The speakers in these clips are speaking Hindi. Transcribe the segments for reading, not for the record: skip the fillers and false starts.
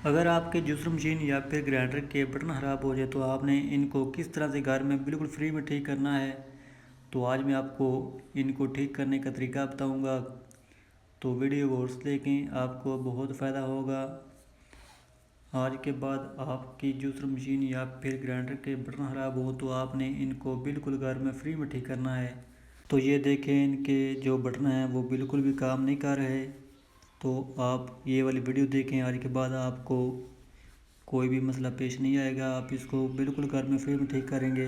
अगर आपके जूसर मशीन या फिर ग्राइंडर के बटन ख़राब हो जाए तो आपने इनको किस तरह से घर में बिल्कुल फ्री में ठीक करना है। तो आज मैं आपको इनको ठीक करने का तरीका बताऊंगा। तो वीडियो गौर से देखें, आपको बहुत फ़ायदा होगा। आज के बाद आपकी जूसर मशीन या फिर ग्राइंडर के बटन ख़राब हो तो आपने इनको बिल्कुल घर में फ्री में ठीक करना है। तो ये देखें, इनके जो बटन हैं वो बिल्कुल भी काम नहीं कर रहे। तो आप ये वाली वीडियो देखें, आज के बाद आपको कोई भी मसला पेश नहीं आएगा। आप इसको बिल्कुल घर में फ्री में ठीक करेंगे।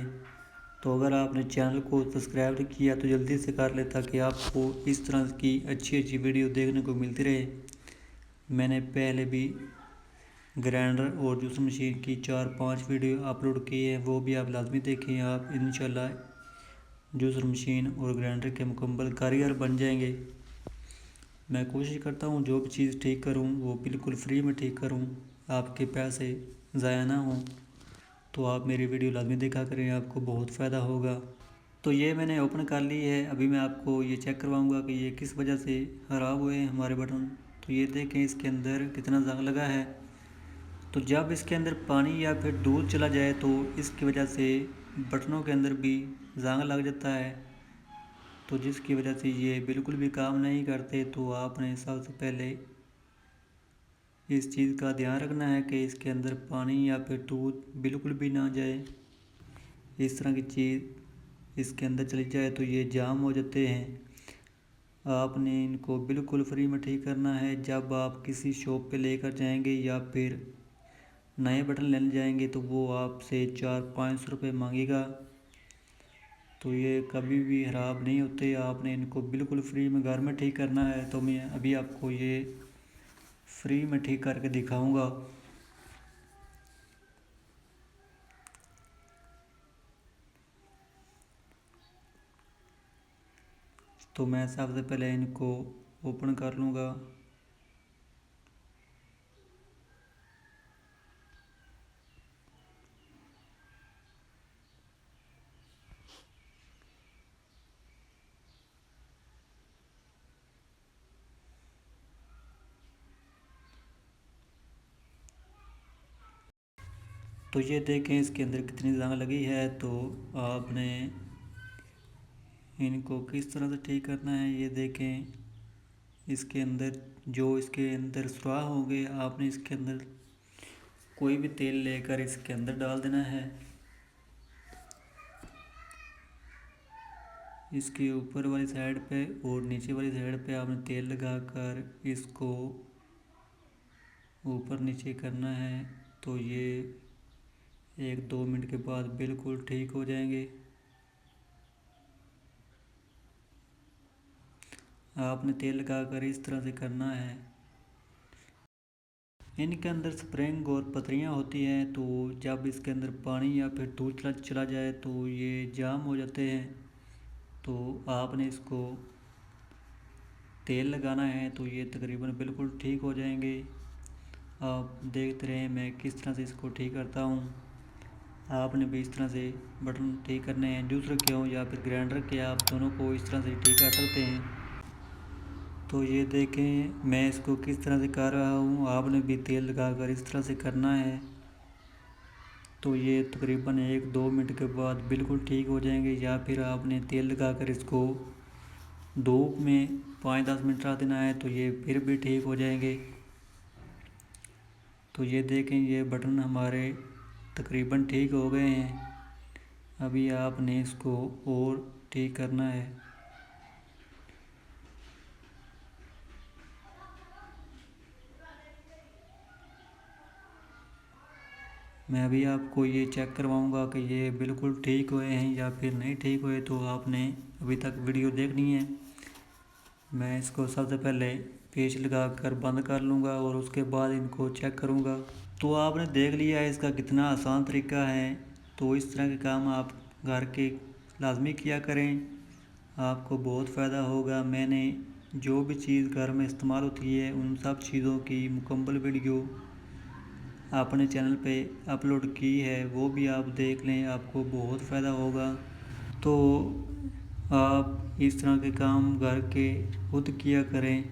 तो अगर आपने चैनल को सब्सक्राइब नहीं किया तो जल्दी से कर ले, ताकि आपको इस तरह की अच्छी अच्छी वीडियो देखने को मिलती रहे। मैंने पहले भी ग्राइंडर और जूसर मशीन की 4-5 वीडियो अपलोड की है, वो भी आप लाजमी देखें। आप इंशाल्लाह जूसर मशीन और ग्राइंडर के मुकम्मल कारीगर बन जाएंगे। मैं कोशिश करता हूँ जो भी चीज़ ठीक करूँ वो बिल्कुल फ्री में ठीक करूँ, आपके पैसे ज़ाया ना हों। तो आप मेरी वीडियो लाजमी देखा करें, आपको बहुत फ़ायदा होगा। तो ये मैंने ओपन कर ली है। अभी मैं आपको ये चेक करवाऊँगा कि ये किस वजह से ख़राब हुए हैं हमारे बटन। तो ये देखें, इसके अंदर कितना जंग लगा है। तो जब इसके अंदर पानी या फिर दूध चला जाए तो इसकी वजह से बटनों के अंदर भी जंग लग जाता है, तो जिसकी वजह से ये बिल्कुल भी काम नहीं करते। तो आपने सबसे पहले इस चीज़ का ध्यान रखना है कि इसके अंदर पानी या फिर दूध बिल्कुल भी ना जाए। इस तरह की चीज़ इसके अंदर चली जाए तो ये जाम हो जाते हैं। आपने इनको बिल्कुल फ्री में ठीक करना है। जब आप किसी शॉप पे लेकर जाएंगे या फिर नए बटन लेने जाएंगे तो वो आपसे 400-500 रुपये मांगेगा। तो ये कभी भी ख़राब नहीं होते। आपने इनको बिल्कुल फ्री में घर में ठीक करना है। तो मैं अभी आपको ये फ्री में ठीक करके दिखाऊंगा। तो मैं सबसे पहले इनको ओपन कर लूँगा। तो ये देखें, इसके अंदर कितनी जंग लगी है। तो आपने इनको किस तरह से ठीक करना है ये देखें। इसके अंदर जो इसके अंदर सुराख होंगे, आपने इसके अंदर कोई भी तेल लेकर इसके अंदर डाल देना है। इसके ऊपर वाली साइड पे और नीचे वाली साइड पे आपने तेल लगाकर इसको ऊपर नीचे करना है। तो ये 1-2 मिनट के बाद बिल्कुल ठीक हो जाएंगे। आपने तेल लगाकर इस तरह से करना है। इनके अंदर स्प्रिंग और पथरियाँ होती हैं, तो जब इसके अंदर पानी या फिर दूध चला जाए तो ये जाम हो जाते हैं। तो आपने इसको तेल लगाना है तो ये तकरीबन बिल्कुल ठीक हो जाएंगे। आप देखते रहें मैं किस तरह से इसको ठीक करता हूँ। आपने भी इस तरह से बटन ठीक करने हैं, जूसर के हों या फिर ग्राइंडर के, आप दोनों को इस तरह से ठीक कर सकते हैं। तो ये देखें मैं इसको किस तरह से कर रहा हूँ, आपने भी तेल लगाकर इस तरह से करना है। तो ये तकरीबन 1-2 मिनट के बाद बिल्कुल ठीक हो जाएंगे। या फिर आपने तेल लगाकर इसको धूप में 5-10 मिनट रख देना है, तो ये फिर भी ठीक हो जाएंगे। तो ये देखें, ये बटन हमारे तकरीबन ठीक हो गए हैं। अभी आपने इसको और ठीक करना है। मैं अभी आपको ये चेक करवाऊंगा कि ये बिल्कुल ठीक हुए हैं या फिर नहीं ठीक हुए। तो आपने अभी तक वीडियो देखनी है। मैं इसको सबसे पहले पेच लगा कर बंद कर लूँगा और उसके बाद इनको चेक करूँगा। तो आपने देख लिया है इसका कितना आसान तरीका है। तो इस तरह के काम आप घर के लाजमी किया करें, आपको बहुत फ़ायदा होगा। मैंने जो भी चीज़ घर में इस्तेमाल होती है उन सब चीज़ों की मुकम्मल वीडियो अपने चैनल पे अपलोड की है, वो भी आप देख लें, आपको बहुत फ़ायदा होगा। तो आप इस तरह के काम घर के खुद किया करें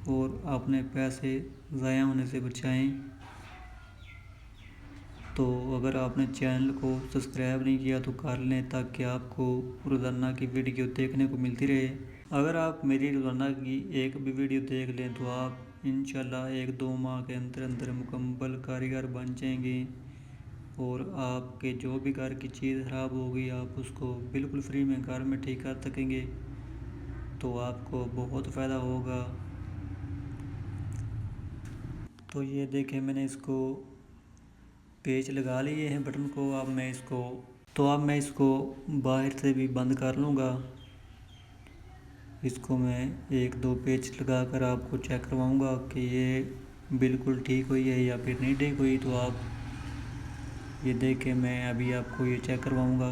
और अपने पैसे ज़ाया होने से बचाएं। तो अगर आपने चैनल को सब्सक्राइब नहीं किया तो कर लें, ताकि आपको रोज़ाना की वीडियो देखने को मिलती रहे। अगर आप मेरी रोज़ाना की एक भी वीडियो देख लें तो आप इंशाल्लाह 1-2 माह के अंदर अंदर मुकम्मल कारीगर बन जाएंगे, और आपके जो भी घर की चीज़ ख़राब होगी आप उसको बिल्कुल फ्री में घर में ठीक कर सकेंगे। तो आपको बहुत फ़ायदा होगा। तो ये देखें, मैंने इसको पेच लगा लिए हैं बटन को। अब मैं इसको बाहर से भी बंद कर लूँगा। इसको मैं 1-2 पेच लगा कर आपको चेक करवाऊँगा कि ये बिल्कुल ठीक हुई है या फिर नहीं ठीक हुई। तो आप ये देखें, मैं अभी आपको ये चेक करवाऊँगा।